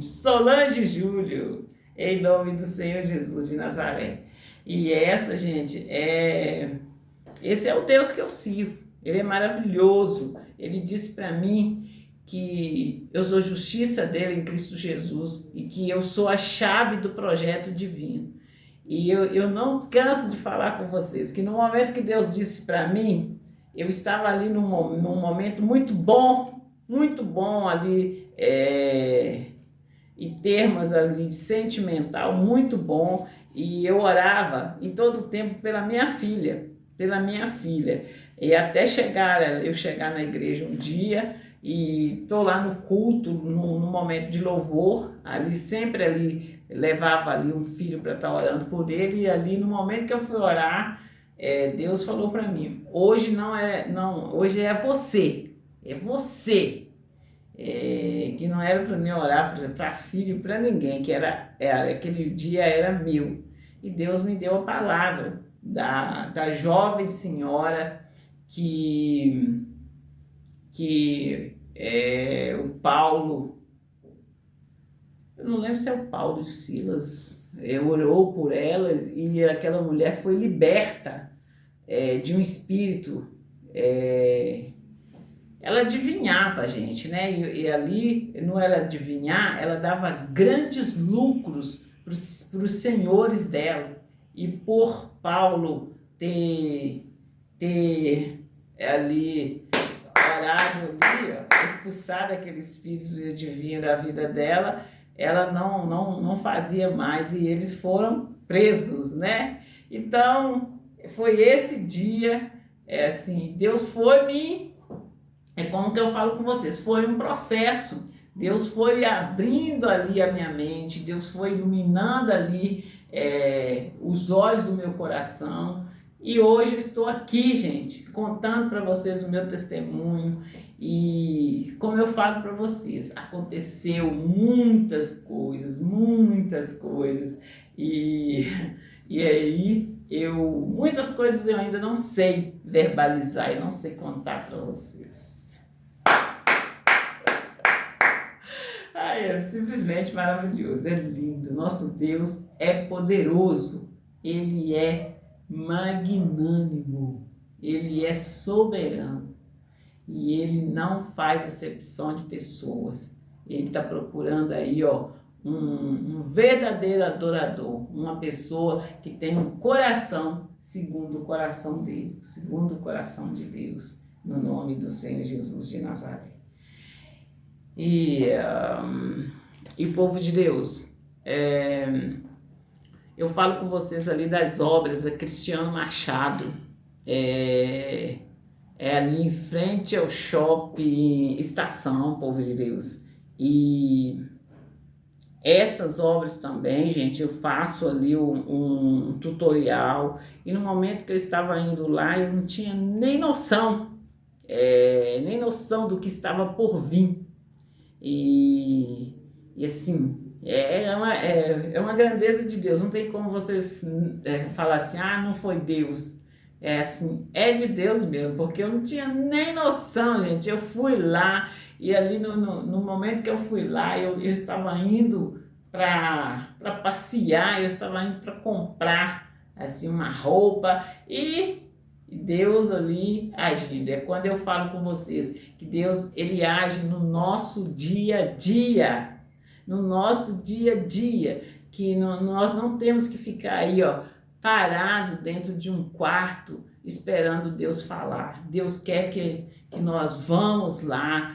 Solange Júlio, em nome do Senhor Jesus de Nazaré. E essa, gente, esse é o Deus que eu sirvo. Ele é maravilhoso. Ele disse para mim que eu sou justiça dele em Cristo Jesus e que eu sou a chave do projeto divino. E eu não canso de falar com vocês que no momento que Deus disse para mim, eu estava ali num momento muito bom ali, em termos ali de sentimental, muito bom, E eu orava em todo o tempo pela minha filha. E até eu chegar na igreja um dia e tô lá no culto, no momento de louvor, ali sempre ali levava ali um filho para estar orando por ele, e ali no momento que eu fui orar, Deus falou para mim: hoje não, hoje é você. Que não era para mim orar para filho, para ninguém, aquele dia era meu. E Deus me deu a palavra da jovem senhora que o Paulo, eu não lembro se é o Paulo de Silas, orou por ela, e aquela mulher foi liberta de um espírito. Ela adivinhava, gente, né? E ali não era adivinhar, ela dava grandes lucros para os senhores dela. E por Paulo ter ali orado ali, ó, expulsado aquele espírito de adivinho da vida dela, ela não fazia mais, e eles foram presos, né? Então, foi esse dia, assim, Deus foi me... É como que eu falo com vocês, foi um processo. Deus foi abrindo ali a minha mente, Deus foi iluminando ali os olhos do meu coração. E hoje eu estou aqui, gente, contando para vocês o meu testemunho. E como eu falo para vocês, aconteceu muitas coisas. E aí, muitas coisas eu ainda não sei verbalizar e não sei contar para vocês. É simplesmente maravilhoso, é lindo. Nosso Deus é poderoso, Ele é magnânimo, Ele é soberano e Ele não faz acepção de pessoas. Ele está procurando aí, ó, um verdadeiro adorador, uma pessoa que tem um coração segundo o coração dele, segundo o coração de Deus, no nome do Senhor Jesus de Nazaré. E povo de Deus, eu falo com vocês ali das obras da Cristiano Machado, ali em frente ao shopping Estação, povo de Deus. E essas obras também, gente, eu faço ali um tutorial, e no momento que eu estava indo lá, eu não tinha nem noção do que estava por vir. E assim, é uma grandeza de Deus. Não tem como você falar assim, não foi Deus. Assim, é de Deus mesmo, porque eu não tinha nem noção, gente. Eu fui lá, e ali no momento que eu fui lá, eu estava indo para passear, eu estava indo para comprar assim, uma roupa, e Deus ali agindo. É quando eu falo com vocês que Deus, Ele age no nosso dia a dia, que nós não temos que ficar aí, ó, parado dentro de um quarto esperando Deus falar. Deus quer que nós vamos lá,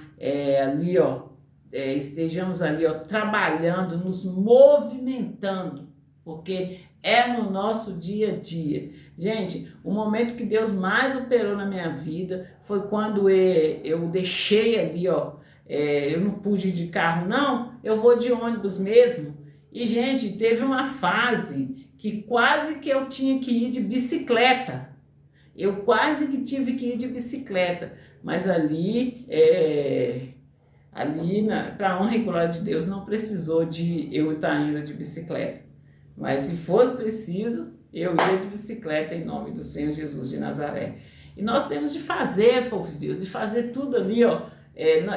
ali, ó, estejamos ali, ó, trabalhando, nos movimentando, porque é no nosso dia a dia. Gente, o momento que Deus mais operou na minha vida foi quando eu deixei ali, ó, eu não pude ir de carro não, eu vou de ônibus mesmo. E, gente, teve uma fase que quase que eu tinha que ir de bicicleta. Eu quase que tive que ir de bicicleta, mas ali, para a honra e glória de Deus, não precisou de eu estar indo de bicicleta. Mas se fosse preciso, eu ia de bicicleta em nome do Senhor Jesus de Nazaré. E nós temos de fazer, povo de Deus, de fazer tudo ali, ó,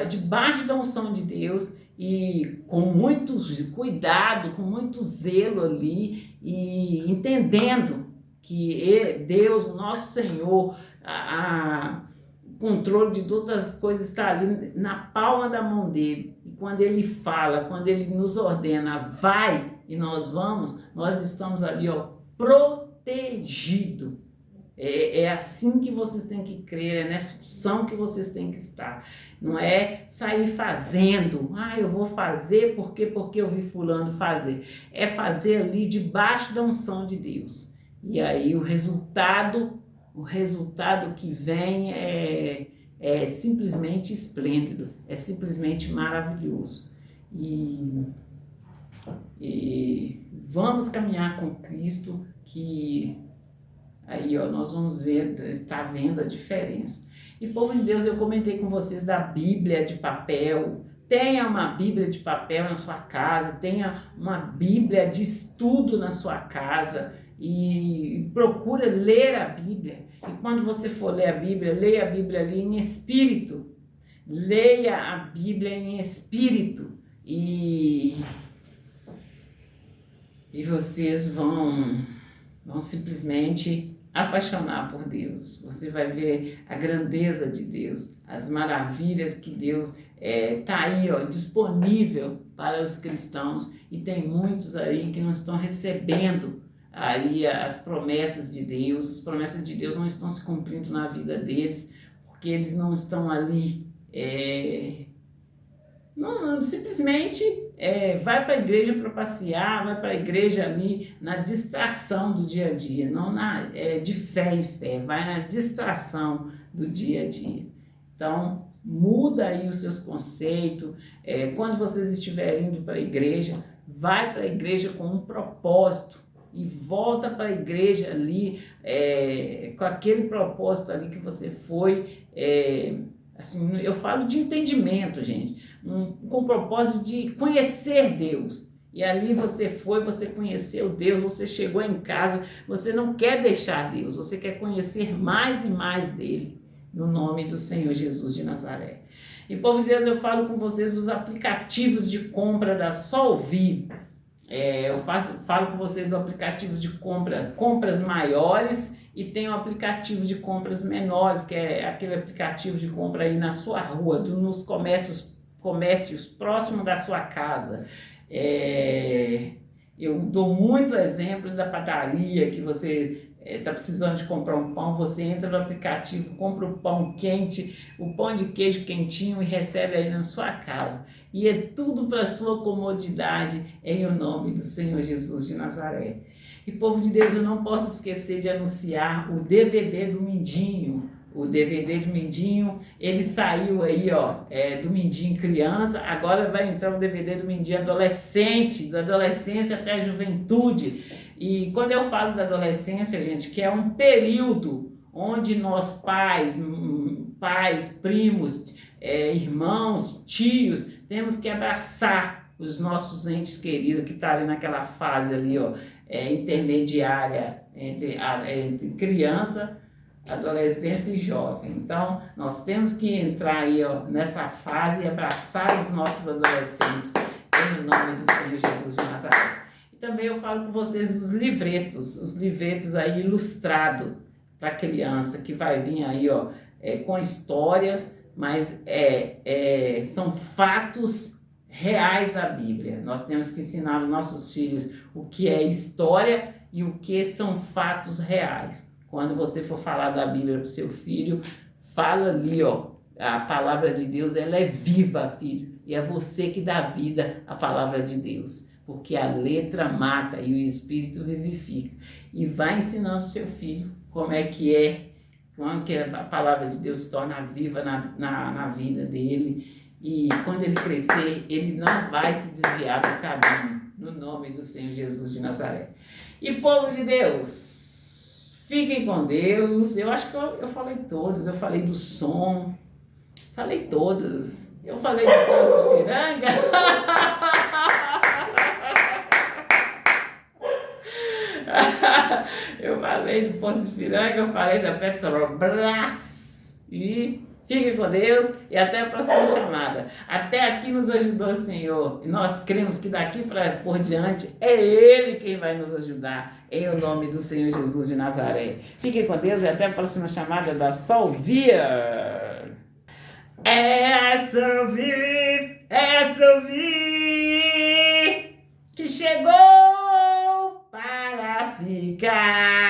debaixo da unção de Deus, e com muito cuidado, com muito zelo ali, e entendendo que Deus, o nosso Senhor, o controle de todas as coisas está ali na palma da mão dele. E quando ele fala, quando ele nos ordena, vai, e nós vamos, nós estamos ali, ó, protegido. É assim que vocês têm que crer, é nessa opção que vocês têm que estar. Não é sair fazendo, eu vou fazer porque eu vi fulano fazer. É fazer ali debaixo da unção de Deus. E aí o resultado que vem é simplesmente esplêndido, é simplesmente maravilhoso. E vamos caminhar com Cristo, que aí nós vamos ver, está vendo a diferença. E povo de Deus, eu comentei com vocês da Bíblia de papel. Tenha uma Bíblia de papel na sua casa, tenha uma Bíblia de estudo na sua casa e procura ler a Bíblia. E quando você for ler a Bíblia, leia a Bíblia ali em espírito. Leia a Bíblia em espírito e vocês vão simplesmente apaixonar por Deus. Você vai ver a grandeza de Deus, as maravilhas que Deus está aí disponível para os cristãos, e tem muitos aí que não estão recebendo aí as promessas de Deus. As promessas de Deus não estão se cumprindo na vida deles, porque eles não estão ali simplesmente vai para a igreja para passear, vai para a igreja ali na distração do dia a dia, não de fé em fé, vai na distração do dia a dia. Então, muda aí os seus conceitos. Quando vocês estiverem indo para a igreja, vai para a igreja com um propósito e volta para a igreja ali com aquele propósito ali que você foi. Assim, eu falo de entendimento, gente, com o propósito de conhecer Deus. E ali você conheceu Deus, você chegou em casa, você não quer deixar Deus, você quer conhecer mais e mais dele, no nome do Senhor Jesus de Nazaré. E povo de Deus, eu falo com vocês dos aplicativos de compra da Solvi. Eu falo com vocês do aplicativo de compras maiores, e tem um aplicativo de compras menores, que é aquele aplicativo de compra aí na sua rua, nos comércios próximos da sua casa. Eu dou muito exemplo da padaria, que você está precisando de comprar um pão, você entra no aplicativo, compra o pão quente, o pão de queijo quentinho e recebe aí na sua casa. E é tudo para sua comodidade, em o nome do Senhor Jesus de Nazaré. E povo de Deus, eu não posso esquecer de anunciar o DVD do Mindinho. O DVD do Mindinho, ele saiu aí, do Mindinho criança, agora vai entrar o DVD do Mindinho adolescente, da adolescência até a juventude. E quando eu falo da adolescência, gente, que é um período onde nós pais, primos, irmãos, tios, temos que abraçar os nossos entes queridos que estão ali naquela fase ali, intermediária entre criança, adolescência e jovem. Então, nós temos que entrar aí nessa fase e abraçar os nossos adolescentes, em nome do Senhor Jesus de Nazaré. E também eu falo com vocês dos livretos, os livretos aí ilustrados para criança, que vai vir aí com histórias, mas são fatos reais da Bíblia. Nós temos que ensinar aos nossos filhos o que é história e o que são fatos reais. Quando você for falar da Bíblia para o seu filho, fala ali, a palavra de Deus, ela é viva, filho, e é você que dá vida à palavra de Deus, porque a letra mata e o Espírito vivifica. E vai ensinando o seu filho como que a palavra de Deus se torna viva na vida dele. E quando ele crescer, ele não vai se desviar do caminho, no nome do Senhor Jesus de Nazaré. E povo de Deus, fiquem com Deus. Eu acho que eu falei todos, eu falei do som, falei todos. Eu falei do Poço Piranga. Eu falei do Poço Piranga, eu falei da Petrobras. E fique com Deus e até a próxima chamada. Até aqui nos ajudou o Senhor. E nós cremos que daqui por diante é Ele quem vai nos ajudar. Em o nome do Senhor Jesus de Nazaré. Fique com Deus e até a próxima chamada da Solvia. Solvia que chegou para ficar.